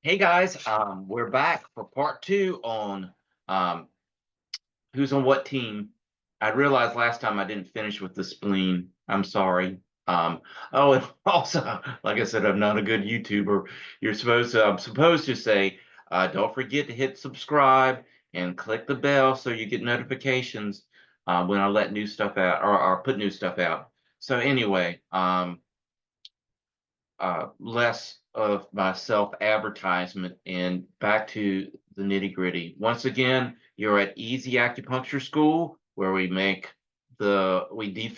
Hey guys, we're back for part two on um, who's on what team. I realized last time I didn't finish with the spleen. I'm sorry. Um, oh, and also, like I said, I'm not a good YouTuber. I'm supposed to say, don't forget to hit subscribe and click the bell so you get notifications when I let new stuff out or put new stuff out. So anyway, less of my self advertisement and back to the nitty gritty. Once again, you're at Easy Acupuncture School where we make we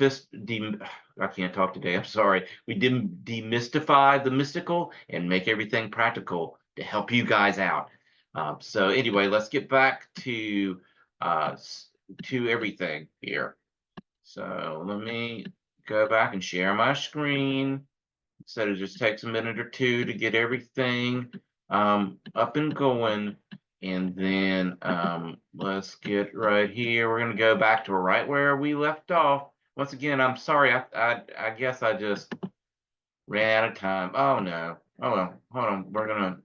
I can't talk today. I'm sorry. We demystify the mystical and make everything practical to help you guys out. So anyway, let's get back uh, to everything here. So let me go back and share my screen. So it just takes a minute or two to get everything up and going. And then let's get right here. We're going to go back to right where we left off. Once again, I'm sorry. I guess I just ran out of time. Oh, no. Oh, well. Hold on. We're going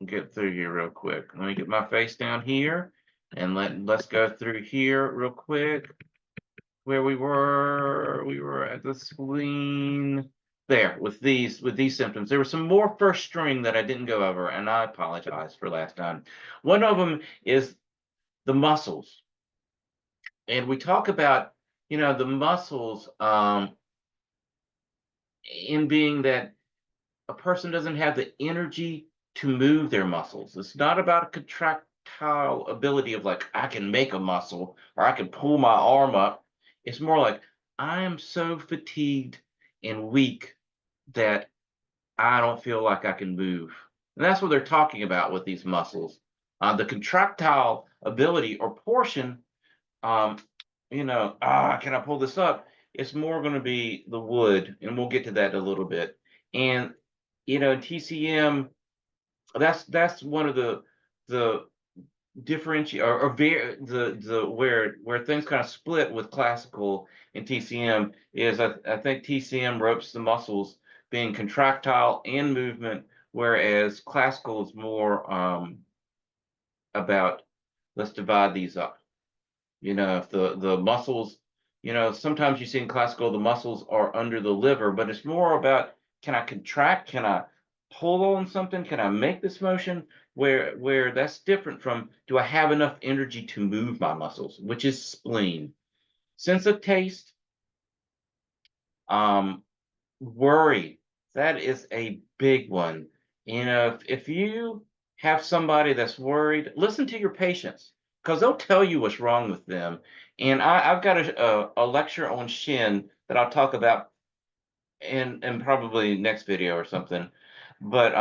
to get through here real quick. Let me get my face down here. And let's go through here real quick where we were at the spleen there with these symptoms. There were some more first string that I didn't go over, and I apologize for last time. One of them is the muscles, and we talk about the muscles in being that a person doesn't have the energy to move their muscles. It's not about a contractile ability of like I can make a muscle or I can pull my arm up. It's more like I am so fatigued and weak that I don't feel like I can move. And that's what they're talking about with these muscles. The contractile ability or portion, um, can I pull this up? It's more going to be the wood, and we'll get to that in a little bit. And TCM, that's one of the differentiate or the where things kind of split with classical and TCM is I think TCM ropes the muscles being contractile and movement, whereas classical is more about let's divide these up. If the muscles, sometimes you see in classical the muscles are under the liver, but it's more about can I contract, can I pull on something, can I make this motion? Where that's different from do I have enough energy to move my muscles, which is spleen. Sense of taste, um, worry, that is a big one. If you have somebody that's worried, listen to your patients because they'll tell you what's wrong with them. And I've got a lecture on Shin that I'll talk about in probably next video or something. But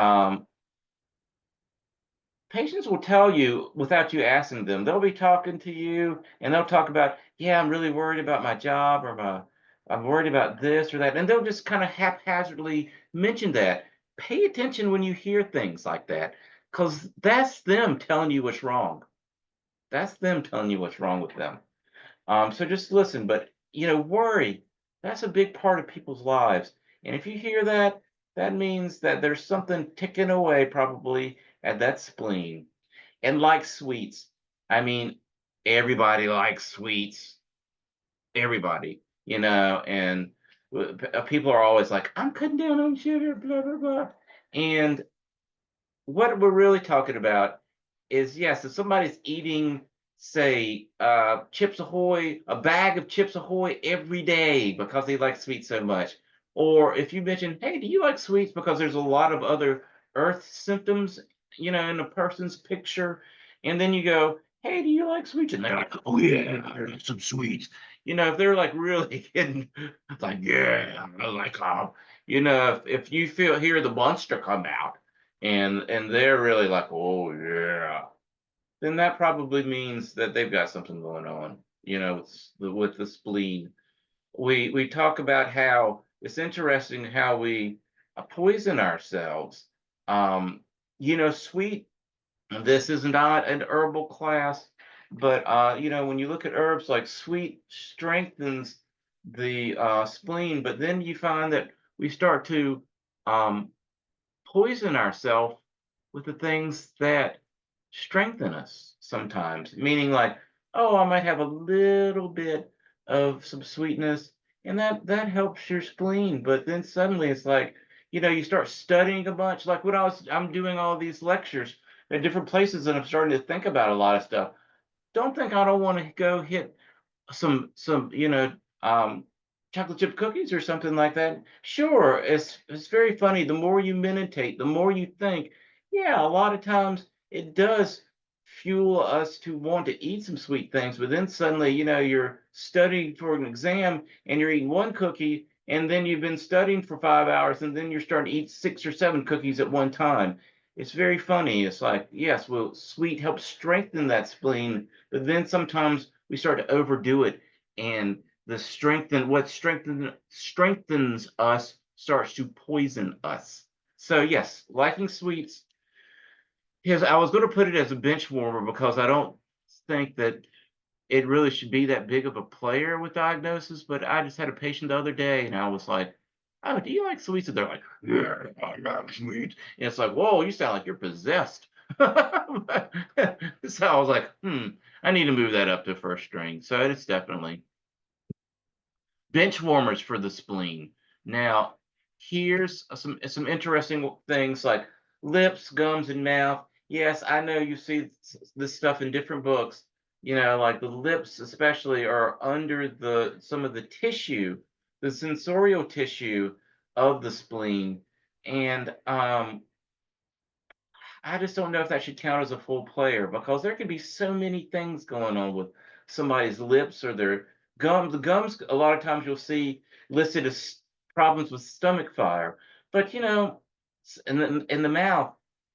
patients will tell you without you asking them. They'll be talking to you and they'll talk about, yeah, I'm really worried about my job or I'm worried about this or that. And they'll just kind of haphazardly mention that. Pay attention when you hear things like that because that's them telling you what's wrong. That's them telling you what's wrong with them. So just listen, but worry, that's a big part of people's lives. And if you hear that, that means that there's something ticking away probably at that spleen. And like sweets, I mean, everybody likes sweets. Everybody, and people are always like, I'm cutting down on sugar, blah, blah, blah. And what we're really talking about is yes, if somebody's eating, say, Chips Ahoy, a bag of Chips Ahoy every day because they like sweets so much, or if you mention, hey, do you like sweets because there's a lot of other earth symptoms, in a person's picture, and then you go, hey, do you like sweets? And they're like, oh yeah, I like some sweets. If they're like really getting like, yeah, I like if you hear the monster come out and they're really like, oh yeah, then that probably means that they've got something going on, with the spleen. We talk about how it's interesting how we poison ourselves. Um, sweet. This is not an herbal class, but when you look at herbs like sweet strengthens the spleen, but then you find that we start to um, poison ourselves with the things that strengthen us sometimes. Meaning like, oh, I might have a little bit of some sweetness, and that helps your spleen. But then suddenly it's like, you start studying a bunch. Like when I'm doing all these lectures at different places, and I'm starting to think about a lot of stuff. Don't think I don't want to go hit some um chocolate chip cookies or something like that. Sure, it's very funny. The more you meditate, the more you think. Yeah, a lot of times it does fuel us to want to eat some sweet things, but then suddenly, you're studying for an exam and you're eating one cookie, and then you've been studying for 5 hours, and then you're starting to eat 6 or 7 cookies at one time. It's very funny. It's like, yes, well, sweet helps strengthen that spleen, but then sometimes we start to overdo it, and what strengthens us starts to poison us. So yes, liking sweets. Yes, I was going to put it as a bench warmer because I don't think that it really should be that big of a player with diagnosis. But I just had a patient the other day, and I was like, "Oh, do you like sweets?" And they're like, "Yeah, I like sweets." And it's like, "Whoa, you sound like you're possessed." So I was like, I need to move that up to first string. So it's definitely bench warmers for the spleen. Now, here's some interesting things like lips, gums, and mouth. Yes, I know you see this stuff in different books. Like the lips, especially, are under the some of the tissue, the sensorial tissue of the spleen, and I just don't know if that should count as a full player because there can be so many things going on with somebody's lips or their gums. The gums, a lot of times you'll see listed as problems with stomach fire, but in the mouth.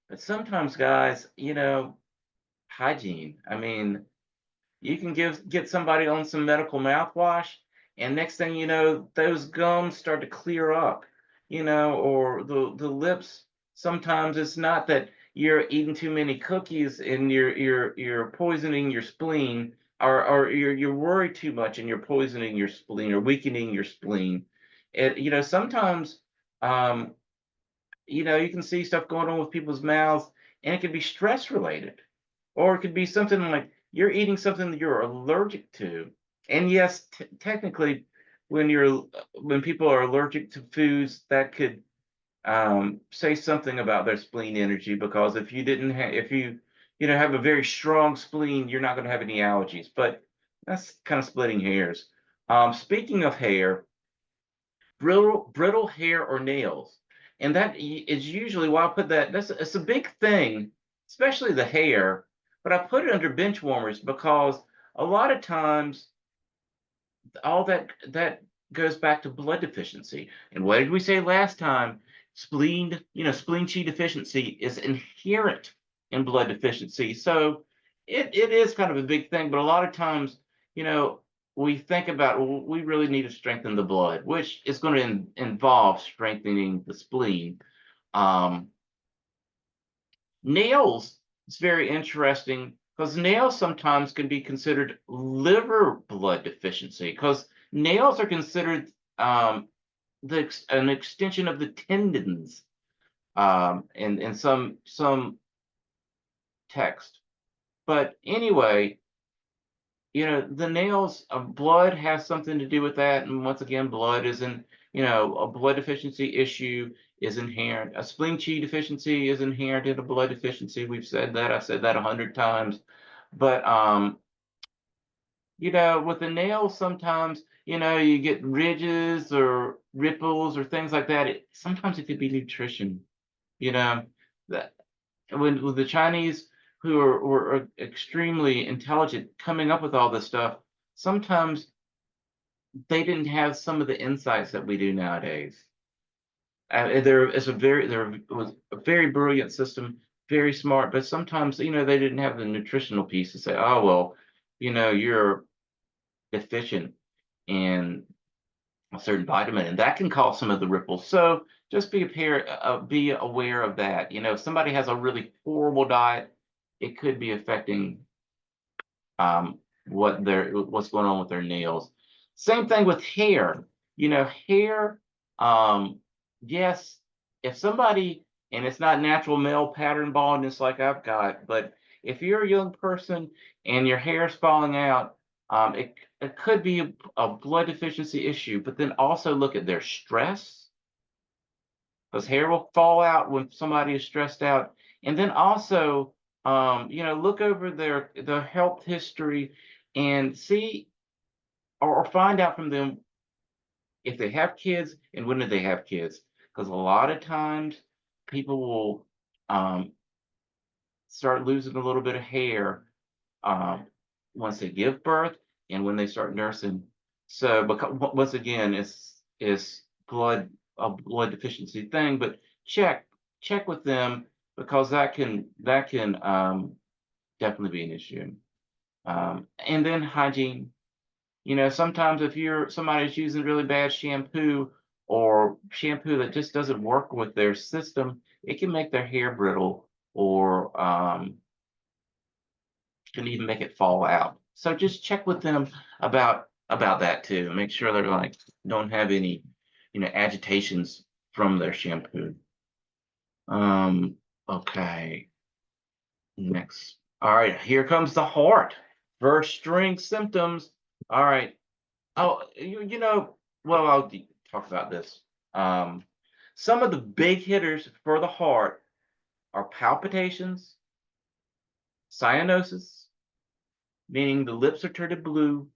But sometimes, guys, hygiene. I mean, you can get somebody on some medical mouthwash, and next thing you know, those gums start to clear up, or the lips. Sometimes it's not that you're eating too many cookies and you're poisoning your spleen, or you're worried too much and you're poisoning your spleen or weakening your spleen. Sometimes um, you can see stuff going on with people's mouths, and it can be stress related, or it could be something like you're eating something that you're allergic to. And yes, technically, when people are allergic to foods, that could say something about their spleen energy. Because if you have a very strong spleen, you're not going to have any allergies. But that's kind of splitting hairs. Speaking of hair, brittle hair or nails. And is usually why I put that. It's a big thing, especially the hair. But I put it under bench warmers because a lot of times all that goes back to blood deficiency. And what did we say last time? Spleen chi deficiency is inherent in blood deficiency. So it is kind of a big thing, but a lot of times, you know, we think about, well, we really need to strengthen the blood, which is going to involve strengthening the spleen. Um, Nails is very interesting because nails sometimes can be considered liver blood deficiency because nails are considered an extension of the tendons in some text. But anyway, the nails of blood has something to do with that. And once again, blood isn't, a blood deficiency issue is inherent. A spleen chi deficiency is inherent in a blood deficiency. We've said that. I've said that 100 times. But with the nails, sometimes, you get ridges or ripples or things like that. Sometimes it could be nutrition. You know, that when with the Chinese who are extremely intelligent coming up with all this stuff, sometimes they didn't have some of the insights that we do nowadays. There was a very brilliant system, very smart, but sometimes they didn't have the nutritional piece to say, oh well, you're deficient in a certain vitamin, and that can cause some of the ripples. So just be aware of that. If somebody has a really horrible diet, it could be affecting what's going on with their nails. Same thing with hair. Hair. Yes, if somebody and it's not natural male pattern baldness like I've got. But if you're a young person and your hair's falling out, it could be a blood deficiency issue. But then also look at their stress, because hair will fall out when somebody is stressed out. And then also, look over their health history and see or find out from them if they have kids and when did they have kids. Because a lot of times people will start losing a little bit of hair um, once they give birth and when they start nursing. So, because once again, it's blood deficiency thing, but check with them because that can definitely be an issue. And then hygiene. Sometimes if somebody's using really bad shampoo or shampoo that just doesn't work with their system, it can make their hair brittle or can even make it fall out. So just check with them about that too. Make sure they're like don't have any, agitations from their shampoo. Um, okay, next. All right, here comes the heart. First string symptoms. All right. Oh, well, talk about this. Um, some of the big hitters for the heart are palpitations, cyanosis, meaning the lips are turned blue,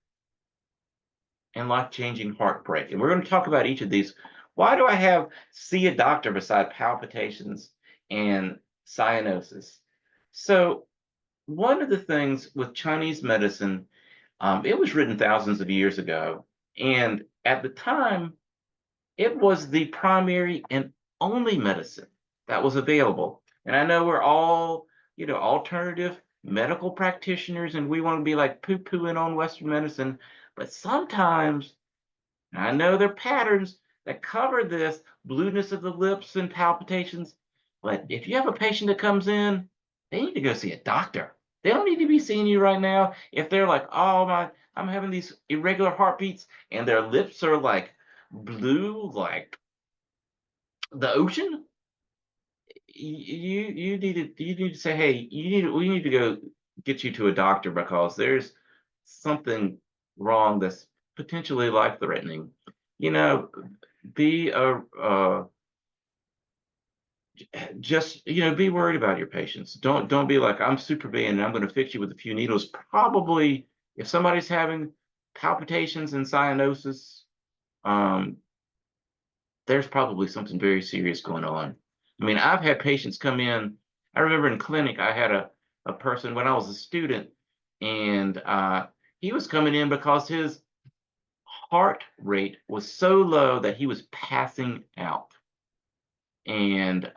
and life-changing heartbreak. And we're going to talk about each of these. Why do I have see a doctor beside palpitations and cyanosis? So one of the things with Chinese medicine, it was written thousands of years ago, and at the time, it was the primary and only medicine that was available. And I know we're all, alternative medical practitioners, and we want to be like poo-pooing on Western medicine, but sometimes and I know there are patterns that cover this blueness of the lips and palpitations, but if you have a patient that comes in, they need to go see a doctor. They don't need to be seeing you right now. If they're like, oh my, I'm having these irregular heartbeats, and their lips are like blue, like the ocean, you need to say, hey, we need to go get you to a doctor because there's something wrong that's potentially life threatening. You know, be a just be worried about your patients. Don't be like I'm Superman and I'm going to fix you with a few needles. Probably if somebody's having palpitations and cyanosis, um, there's probably something very serious going on. I mean, I've had patients come in. I remember in clinic, I had a person when I was a student, and he was coming in because his heart rate was so low that he was passing out. And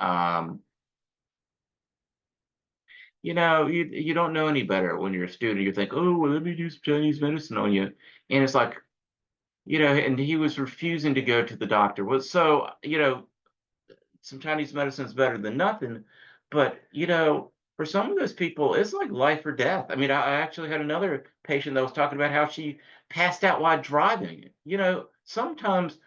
you don't know any better when you're a student. You think, oh, well, let me do some Chinese medicine on you, and it's like, and he was refusing to go to the doctor. Well, so some Chinese medicine is better than nothing. But, for some of those people, it's like life or death. I mean, I actually had another patient that was talking about how she passed out while driving. Sometimes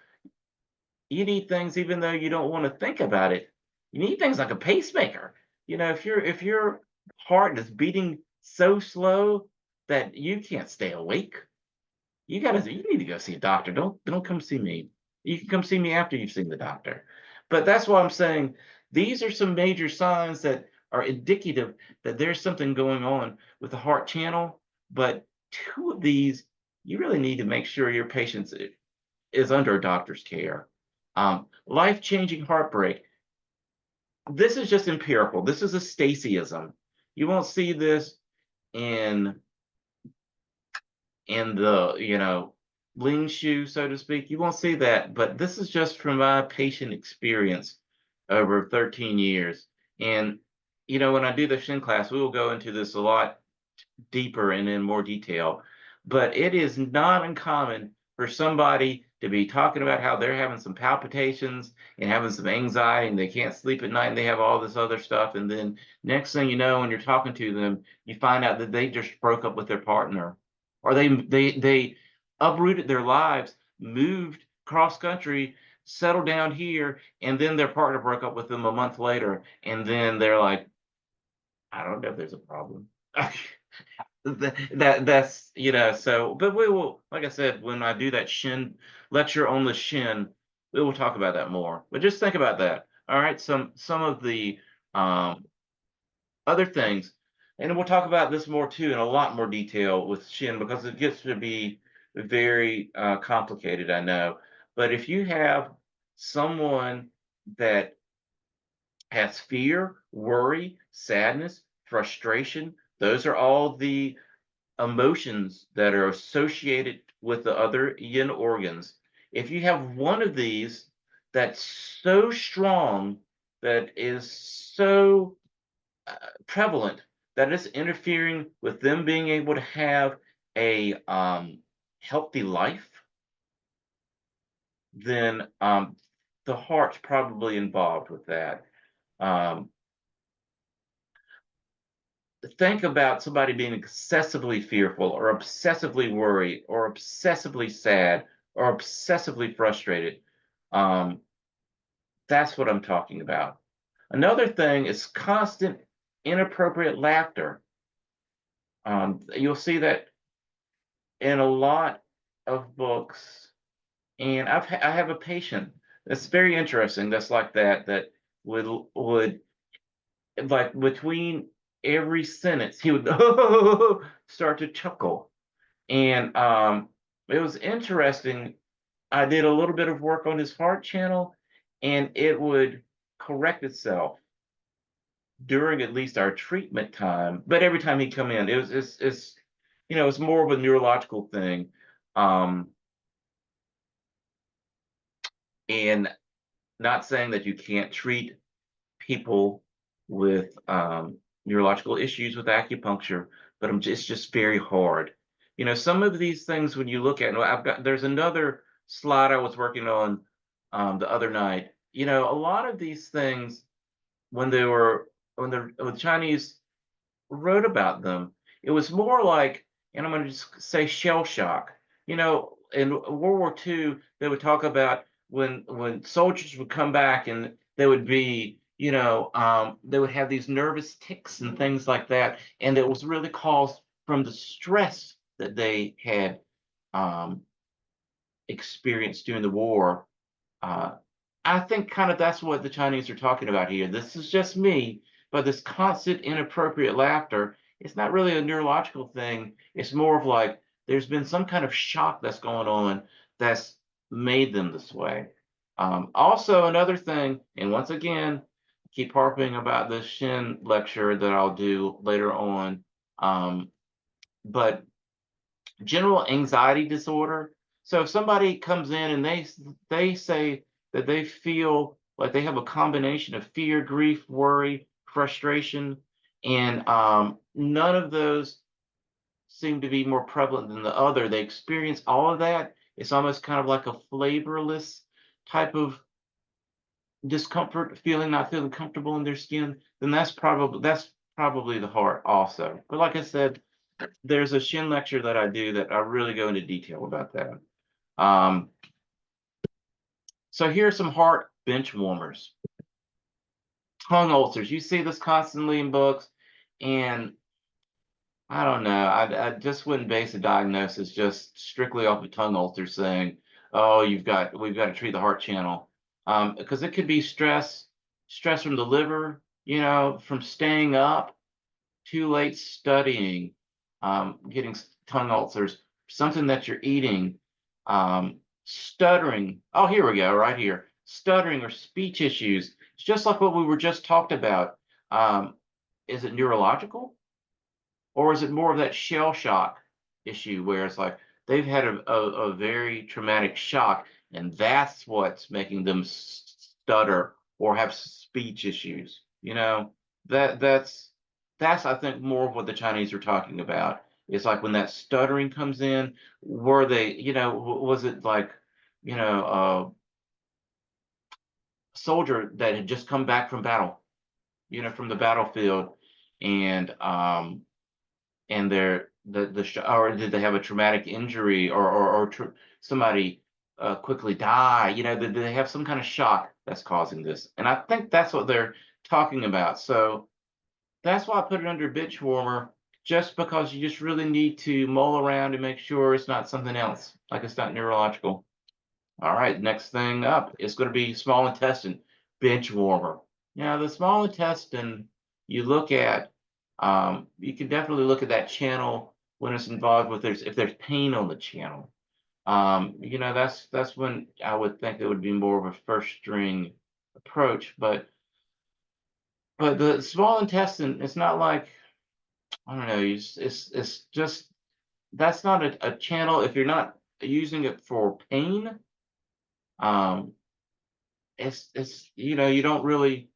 you need things even though you don't want to think about it. You need things like a pacemaker. If your heart is beating so slow that you can't stay awake, you need to go see a doctor. Don't come see me. You can come see me after you've seen the doctor. But that's why I'm saying these are some major signs that are indicative that there's something going on with the heart channel. But two of these, you really need to make sure your patient is under a doctor's care. Life-changing heartbreak. This is just empirical. This is a Stacyism. You won't see this in the lean shoe, so to speak. You won't see that, but this is just from my patient experience over 13 years. And when I do the shin class, we will go into this a lot deeper and in more detail. But it is not uncommon for somebody to be talking about how they're having some palpitations and having some anxiety and they can't sleep at night and they have all this other stuff. And then next thing you know, when you're talking to them, you find out that they just broke up with their partner or they uprooted their lives, moved cross country settle down here, and then their partner broke up with them a month later, and then they're like, I don't know if there's a problem. That's so but we will, like I said, when I do that shin lecture on the shin, we will talk about that more. But just think about that. All right, some of the um other things, and we'll talk about this more too in a lot more detail with shin because it gets to be very complicated, I know. But if you have someone that has fear, worry, sadness, frustration, those are all the emotions that are associated with the other yin organs. If you have one of these that's so strong, that is so prevalent, that it's interfering with them being able to have a healthy life, then the heart's probably involved with that. Um, think about somebody being excessively fearful or obsessively worried or obsessively sad or obsessively frustrated. Um, that's what I'm talking about. Another thing is constant inappropriate laughter. You'll see that in a lot of books, and I have a patient that's very interesting. That's like that. That would like between every sentence he would start to chuckle. And it was interesting. I did a little bit of work on his heart channel, and it would correct itself during at least our treatment time. But every time he'd come in, it's more of a neurological thing. Um, and not saying that you can't treat people with neurological issues with acupuncture, but it's just very hard. Some of these things when you look at, and there's another slide I was working on the other night. A lot of these things when they were when the Chinese wrote about them, it was more like, and I'm going to just say shell shock. In World War II, they would talk about when soldiers would come back and they would be, they would have these nervous tics and things like that, and it was really caused from the stress that they had um, experienced during the war. uh, I think kind of that's what the Chinese are talking about here. This is just me, but this constant inappropriate laughter, it's not really a neurological thing. It's more of like there's been some kind of shock that's going on that's made them this way. Also, another thing, and once again, keep harping about the Shin lecture that I'll do later on. But general anxiety disorder. So if somebody comes in and they say that they feel like they have a combination of fear, grief, worry, frustration, and none of those seem to be more prevalent than the other. They experience all of that. It's almost kind of like a flavorless type of discomfort, not feeling comfortable in their skin. Then that's probably the heart also. But like I said, there's a Shin lecture that I do that I really go into detail about that. Um, so here are some heart bench warmers. Tongue ulcers. You see this constantly in books, and I don't know. I just wouldn't base a diagnosis just strictly off of tongue ulcers saying, "Oh, we've got to treat the heart channel," because it could be stress from the liver, from staying up too late studying, getting tongue ulcers, something that you're eating, stuttering. Oh, here we go, right here. Stuttering or speech issues. It's just like what we were just talked about. Um, is it neurological? Or is it more of that shell shock issue where it's like they've had a very traumatic shock and that's what's making them stutter or have speech issues? That that's that's I think more of what the Chinese are talking about. It's like when that stuttering comes in, were they, was it like, a soldier that had just come back from battle, from the battlefield, and or did they have a traumatic injury or somebody quickly die. They have some kind of shock that's causing this, and I think that's what they're talking about. So that's why I put it under bench warmer, just because you just really need to mull around and make sure it's not something else, like it's not neurological. All right, next thing up is going to be small intestine, bench warmer. Now, the small intestine, you look at, you can definitely look at that channel when it's involved with if there's pain on the channel. That's when I would think it would be more of a first string approach. But the small intestine, it's not like, I don't know, it's just that's not a channel if you're not using it for pain. Um, you don't really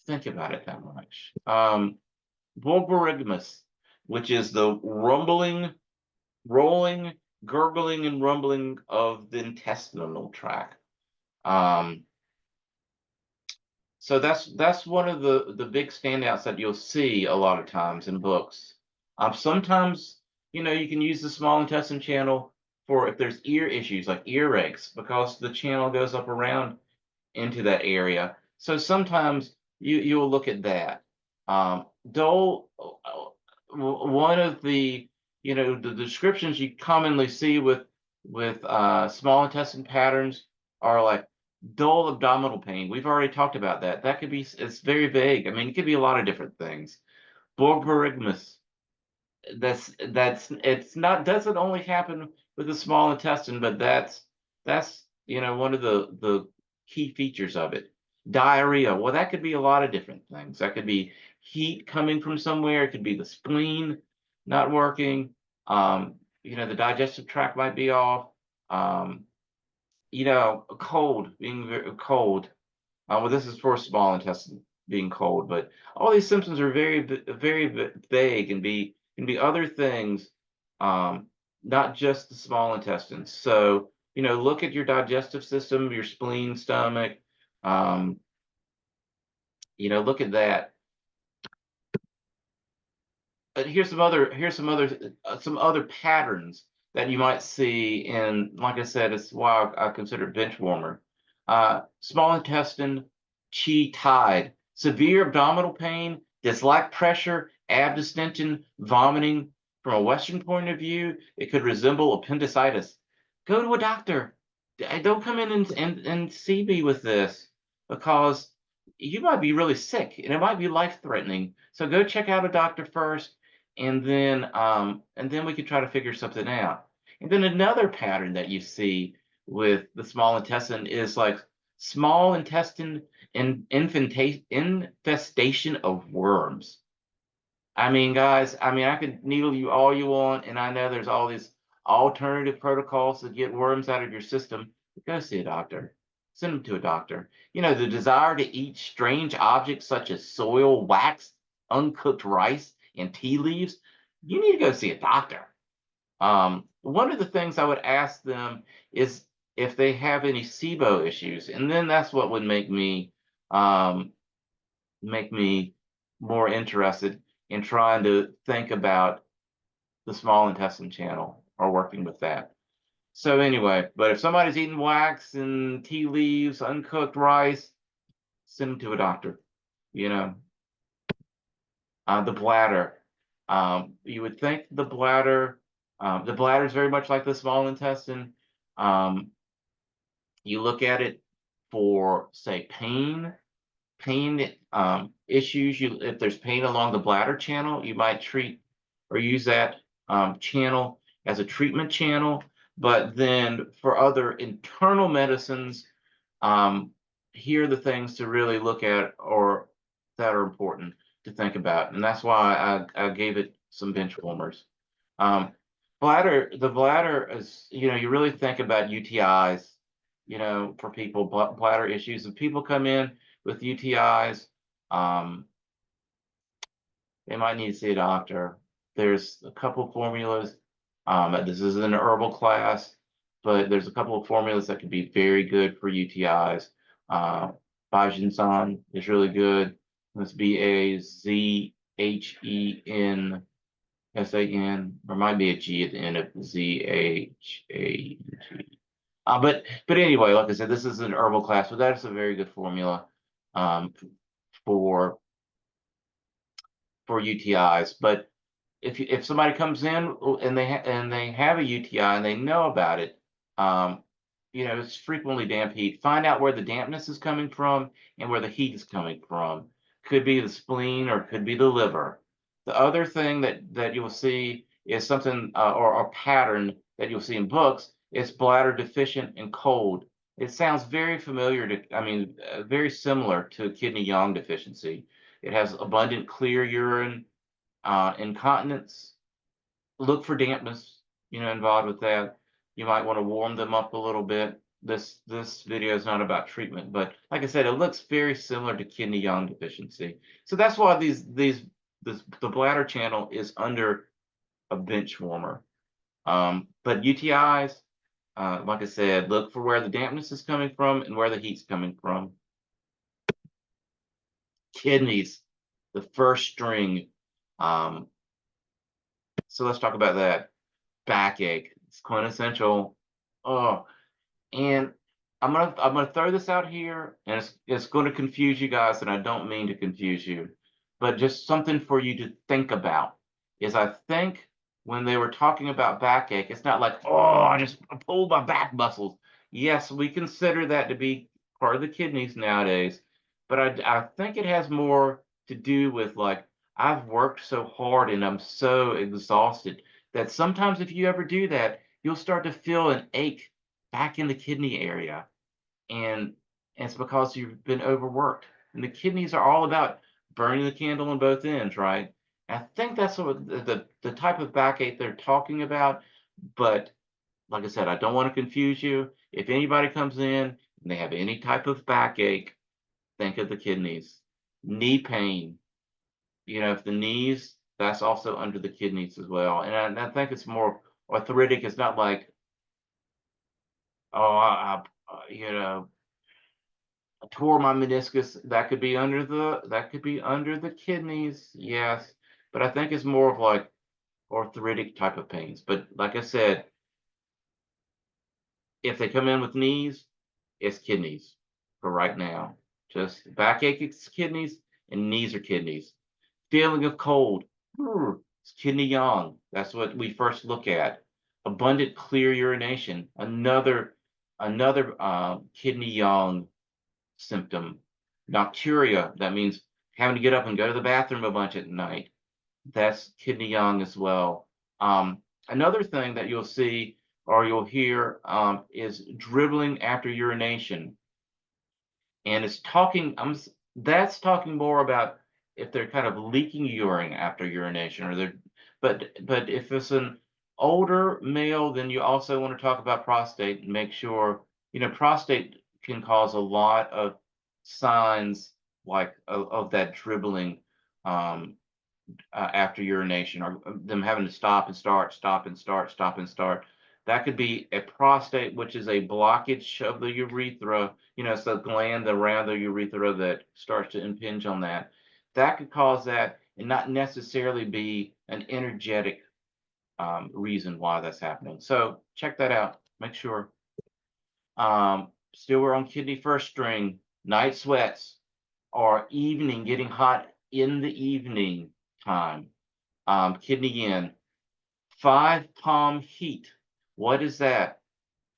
think about it that much. Bulborygmus, which is the rumbling, rolling, gurgling, and rumbling of the intestinal tract. Um, so that's one of the big standouts that you'll see a lot of times in books. Sometimes you can use the small intestine channel for if there's ear issues like earaches because the channel goes up around into that area. So sometimes you'll look at that. Dole, one of the descriptions you commonly see with small intestine patterns are like dull abdominal pain. We've already talked about that. That could be it's very vague. I mean, it could be a lot of different things. Borborygmus, that's it's not doesn't only happen with the small intestine, but that's one of the key features of it. Diarrhea, well, that could be a lot of different things. That could be heat coming from somewhere. It could be the spleen not working. The digestive tract might be off. Um, cold, being very cold. Well, this is for small intestine being cold, but all these symptoms are very vague and can be other things, um, not just the small intestines. So, look at your digestive system, your spleen, stomach. Um, Look at that. Some other patterns that you might see in, like I said, it's why I consider it bench warmer. Small intestine, chi tide, severe abdominal pain, dislike pressure, ab distension, vomiting. From a Western point of view, it could resemble appendicitis. Go to a doctor. Don't come in and see me with this because you might be really sick and it might be life threatening. So go check out a doctor first and then we could try to figure something out. And then another pattern that you see with the small intestine is like small intestine and infestation of worms. I mean, guys, I could needle you all you want, and I know there's all these alternative protocols to get worms out of your system. Go see a doctor. Send them to a doctor. The desire to eat strange objects such as soil, wax, uncooked rice, and tea leaves. You need to go see a doctor. One of the things I would ask them is if they have any SIBO issues, and then that's what would um, make me more interested in trying to think about the small intestine channel or working with that. So anyway, but if somebody's eating wax and tea leaves, uncooked rice, send them to a doctor. You know, the bladder. You would think the bladder is very much like the small intestine. Um, you look at it for, say, pain issues. If there's pain along the bladder channel, you might treat or use that channel as a treatment channel. But then for other internal medicines, um, here are the things to really look at or that are important to think about. And that's why I gave it some bench warmers. Um, the bladder is, you really think about UTIs, for people, bladder issues. If people come in with UTIs, um, they might need to see a doctor. There's a couple formulas. This is an herbal class, but there's a couple of formulas that could be very good for UTIs. Uh, Bajensan is really good. It's Bazhensan. There might be a G at the end of Zhaeng. But anyway, like I said, this is an herbal class, but that's a very good formula um, for UTIs. But if somebody comes in and they have a UTI and they know about it, um, it's frequently damp heat. Find out where the dampness is coming from and where the heat is coming from. Could be the spleen or could be the liver. The other thing that you'll see is something or a pattern that you'll see in books. It's bladder deficient and cold. It sounds very familiar to, I mean, very similar to kidney yang deficiency. It has abundant clear urine, incontinence. Look for dampness, involved with that. You might want to warm them up a little bit. This video is not about treatment, but like I said, it looks very similar to kidney yang deficiency. So that's why the bladder channel is under a bench warmer. But UTIs, like I said, look for where the dampness is coming from and where the heat's coming from. Kidneys, the first string. Um, so let's talk about that. Backache. It's quintessential. Oh, and I'm gonna throw this out here, and it's going to confuse you guys, and I don't mean to confuse you, but just something for you to think about is I think when they were talking about backache, it's not like, oh, I just pulled my back muscles. Yes, we consider that to be part of the kidneys nowadays, but I think it has more to do with like I've worked so hard and I'm so exhausted that sometimes if you ever do that, you'll start to feel an ache back in the kidney area. And it's because you've been overworked. And the kidneys are all about burning the candle on both ends, right? And I think that's what the type of backache they're talking about. But like I said, I don't want to confuse you. If anybody comes in and they have any type of backache, think of the kidneys. Knee pain, if the knees, that's also under the kidneys as well. And I think it's more arthritic. It's not like, oh, I tore my meniscus. That could be under the kidneys, yes. But I think it's more of like arthritic type of pains. But like I said, if they come in with knees, it's kidneys for right now. Just backache is kidneys and knees are kidneys. Feeling of cold, it's kidney yang. That's what we first look at. Abundant clear urination, another kidney yang symptom. Nocturia, that means having to get up and go to the bathroom a bunch at night. That's kidney yang as well. Another thing that you'll see or you'll hear is dribbling after urination. And that's talking more about if they're kind of leaking urine after urination or but if it's an older male, then you also want to talk about prostate and make sure, prostate can cause a lot of signs like of that dribbling um, after urination, or them having to stop and start, stop and start, stop and start. That could be a prostate, which is a blockage of the urethra. It's the gland around the urethra that starts to impinge on that. That could cause that and not necessarily be an energetic reason why that's happening. So check that out. Make sure. Still, we're on kidney first string, night sweats, or evening, getting hot in the evening time. Kidney yin, five palm heat. What is that?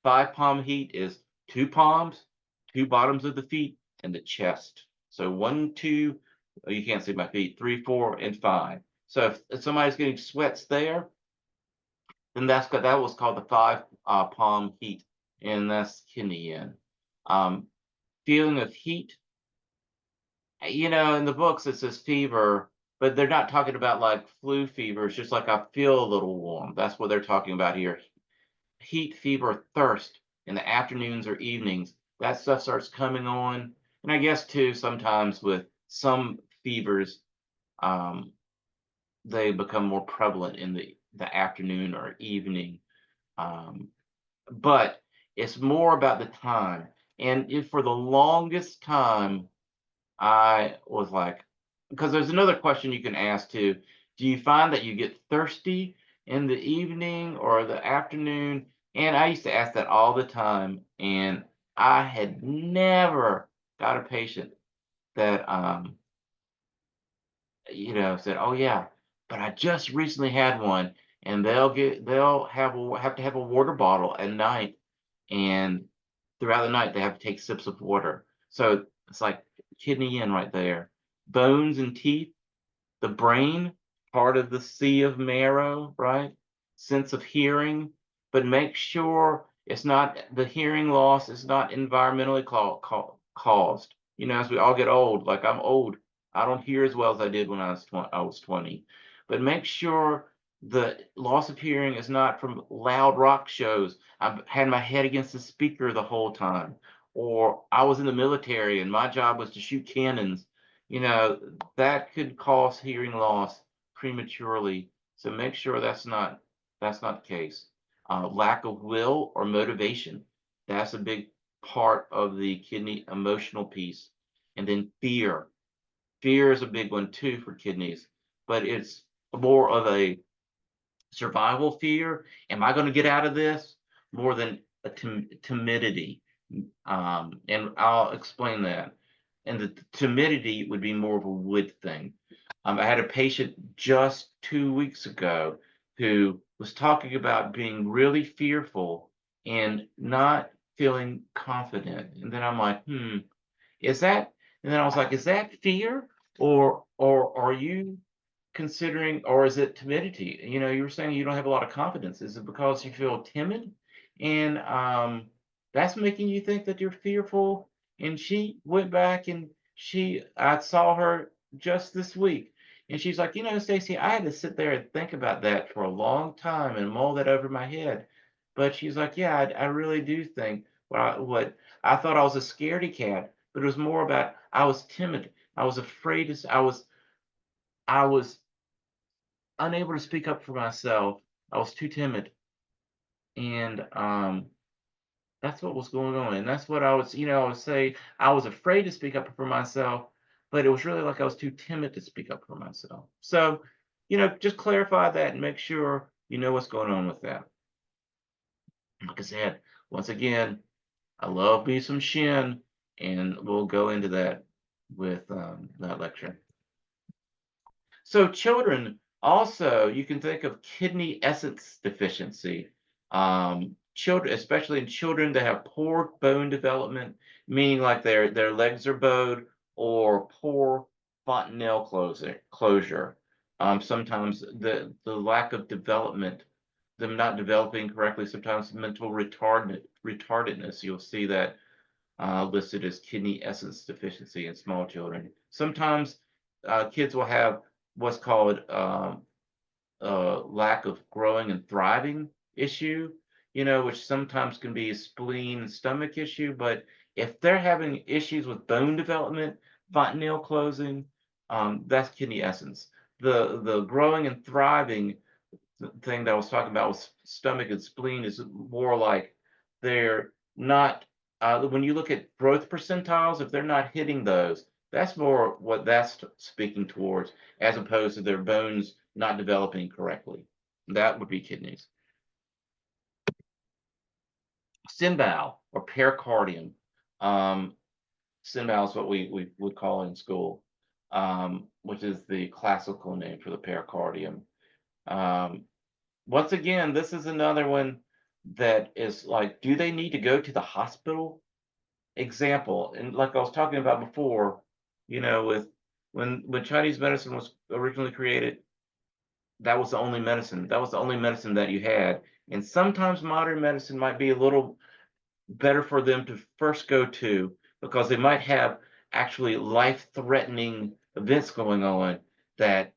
Five palm heat is two palms, two bottoms of the feet, and the chest. So 1, 2, oh, you can't see my feet, 3, 4, and 5. So if somebody's getting sweats there, then that was called the five palm heat, and that's kidney yin. Feeling of heat, in the books it says fever, but they're not talking about like flu fever. It's just like I feel a little warm. That's what they're talking about here. Heat, fever, thirst in the afternoons or evenings. That stuff starts coming on. And I guess too, sometimes with some fevers, they become more prevalent in the afternoon or evening. Um, but it's more about the time. And if for the longest time, I was like, because there's another question you can ask too. Do you find that you get thirsty in the evening or the afternoon? And I used to ask that all the time, and I had never got a patient that, said, "Oh yeah, but I just recently had one," and they'll have to have a water bottle at night, and throughout the night they have to take sips of water. So it's like kidney in right there. Bones and teeth, the brain, part of the sea of marrow, right? Sense of hearing, but make sure it's not the hearing loss is not environmentally caused. As we all get old, like I'm old, I don't hear as well as I did when I was 20. But make sure the loss of hearing is not from loud rock shows. I've had my head against the speaker the whole time, or I was in the military and my job was to shoot cannons. You know, that could cause hearing loss prematurely. So make sure that's not the case. Lack of will or motivation. That's a big part of the kidney emotional piece. And then fear. Fear is a big one too for kidneys, but it's more of a survival fear. Am I going to get out of this? More than a timidity. And I'll explain that. And the timidity would be more of a wood thing. I had a patient just 2 weeks ago who was talking about being really fearful and not feeling confident. And then I'm like, is that? And then I was like, is that fear, or are you considering, or is it timidity? You were saying you don't have a lot of confidence. Is it because you feel timid? And that's making you think that you're fearful. And she went back and I saw her just this week. And she's like, Stacy, I had to sit there and think about that for a long time and mull that over my head. But she's like, yeah, I really do think what I thought I was a scaredy cat, but it was more about I was timid. I was afraid. I was unable to speak up for myself. I was too timid, and that's what was going on. And that's what I would say I was afraid to speak up for myself, but it was really like I was too timid to speak up for myself. So, just clarify that and make sure you know what's going on with that. Like I said, once again, I love me some Shin, and we'll go into that with that lecture. So children also, you can think of kidney essence deficiency. Children, especially in children that have poor bone development, meaning like their legs are bowed or poor fontanelle closure. Sometimes the lack of development, them not developing correctly, sometimes mental retardedness. You'll see that listed as kidney essence deficiency in small children. Sometimes kids will have what's called lack of growing and thriving issue, which sometimes can be a spleen and stomach issue. But if they're having issues with bone development, fontanelle closing, that's kidney essence. The growing and thriving thing that I was talking about with stomach and spleen is more like they're not. When you look at growth percentiles, if they're not hitting those, that's more what that's speaking towards, as opposed to their bones not developing correctly. That would be kidneys. Symbol or pericardium. Um, Symbol is what we would call in school, which is the classical name for the pericardium. Um, Once again, this is another one that is like, do they need to go to the hospital? Example, and like I was talking about before, with when Chinese medicine was originally created, that was the only medicine. That was the only medicine that you had. And sometimes modern medicine might be a little better for them to first go to because they might have actually life-threatening events going on that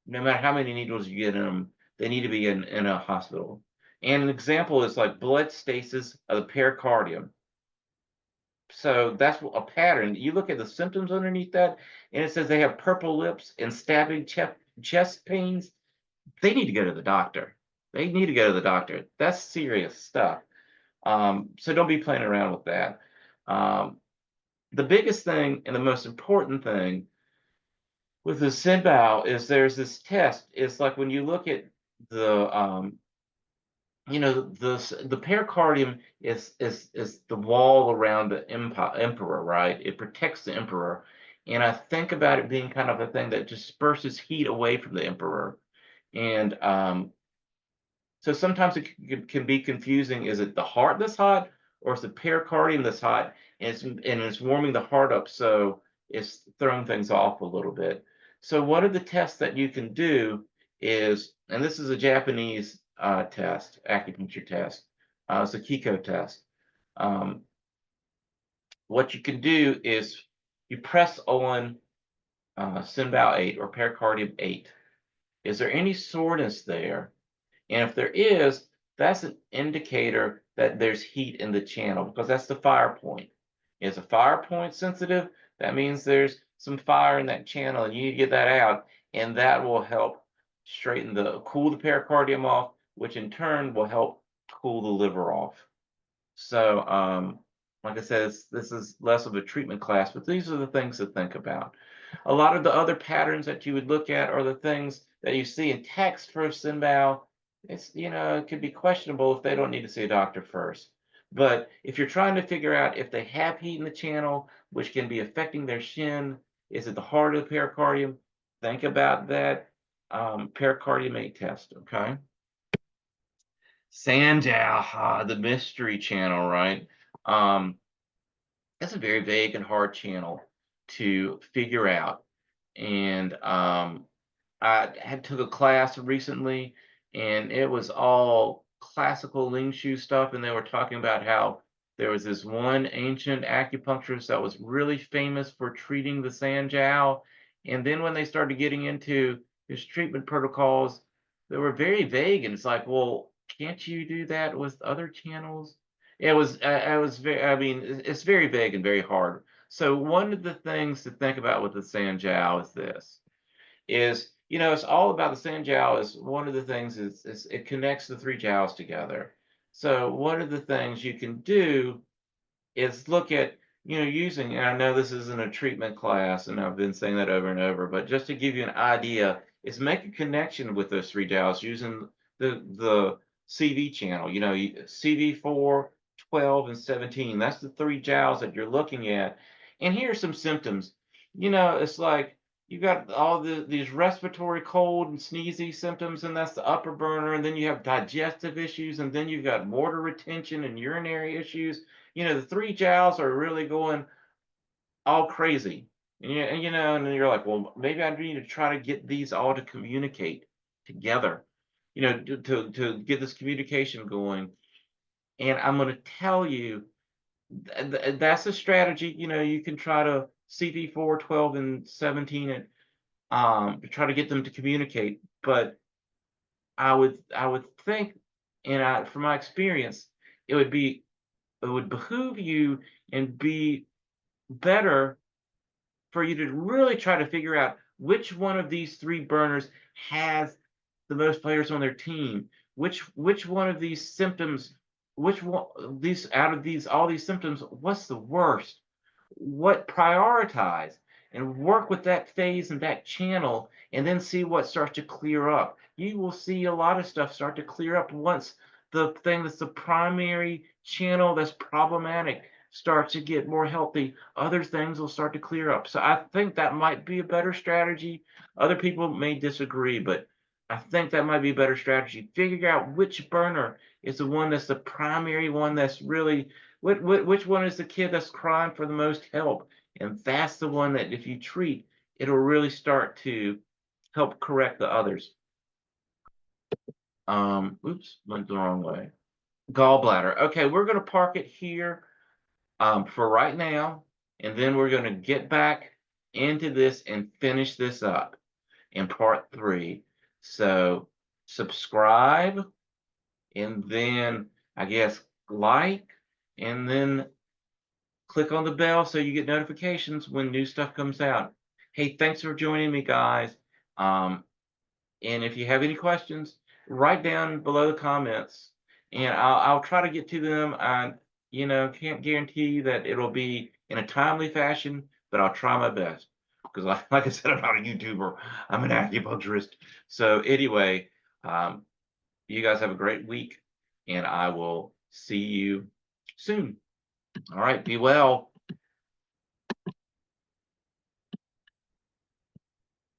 no matter how many needles you get in them, they need to be in a hospital. And an example is like blood stasis of the pericardium. So that's a pattern. You look at the symptoms underneath that, and it says they have purple lips and stabbing chest pains. They need to go to the doctor. They need to go to the doctor. That's serious stuff. So don't be playing around with that. Um, the biggest thing and the most important thing with the SIDBOW is there's this test. It's like when you look at the the pericardium is the wall around the emperor, right? It protects the emperor, and I think about it being kind of a thing that disperses heat away from the emperor, and so sometimes it can be confusing. Is it the heart that's hot, or is the pericardium that's hot, and it's warming the heart up, so it's throwing things off a little bit. So one of the tests that you can do is, and this is a Japanese test, acupuncture test. It's a Kiko test. Um, what you can do is you press on Symbol 8 or pericardium 8. Is there any soreness there? And if there is, that's an indicator that there's heat in the channel because that's the fire point. Is a fire point sensitive? That means there's some fire in that channel and you need to get that out. And that will help cool the pericardium off, which in turn will help cool the liver off. So, like I said, this is less of a treatment class, but these are the things to think about. A lot of the other patterns that you would look at are the things that you see in text for Symbol. It could be questionable if they don't need to see a doctor first. But if you're trying to figure out if they have heat in the channel, which can be affecting their shin, is it the heart of the pericardium? Think about that pericardium test, okay? Sanjiao, the mystery channel, right? Um, that's a very vague and hard channel to figure out. And I had took a class recently, and it was all classical Ling Shu stuff, and they were talking about how there was this one ancient acupuncturist that was really famous for treating the Sanjiao, and then when they started getting into his treatment protocols, they were very vague, and it's like, well, can't you do that with other channels? I was very, I mean, it's very vague and very hard. So one of the things to think about with the Sanjiao is this it's all about the sand jowl is one of the things is it connects the three jowls together. So one of the things you can do is look at, using, and I know this isn't a treatment class, and I've been saying that over and over, but just to give you an idea, is make a connection with those three dials using the CV channel. CV4, 12, and 17. That's the three dials that you're looking at. And here are some symptoms. It's like you got all these respiratory cold and sneezy symptoms, and that's the upper burner, and then you have digestive issues, and then you've got water retention and urinary issues. The three jowls are really going all crazy. And then you're like, well, maybe I need to try to get these all to communicate together, to get this communication going. And I'm going to tell you that's a strategy. You can try to CV4, 12, and 17 and to try to get them to communicate. But I would think, and from my experience, it would be it would behoove you and be better for you to really try to figure out which one of these three burners has the most players on their team. Which one of these symptoms, which one these out of these all these symptoms, what's the worst? What prioritize and work with that phase and that channel and then see what starts to clear up. You will see a lot of stuff start to clear up once the thing that's the primary channel that's problematic starts to get more healthy. Other things will start to clear up. So I think that might be a better strategy. Other people may disagree, but I think that might be a better strategy. Figure out which burner is the one that's the primary one that's really which one is the kid that's crying for the most help? And that's the one that if you treat, it'll really start to help correct the others. Oops, went the wrong way. Gallbladder. Okay, we're going to park it here for right now, and then we're going to get back into this and finish this up in part 3. So subscribe, and then I guess like, and then click on the bell so you get notifications when new stuff comes out. Hey, thanks for joining me, guys. Um, and if you have any questions, write down below the comments, and I'll try to get to them. I, can't guarantee that it'll be in a timely fashion, but I'll try my best. Because, like I said, I'm not a YouTuber. I'm an acupuncturist. So anyway, you guys have a great week. and I will see you soon. All right, be well.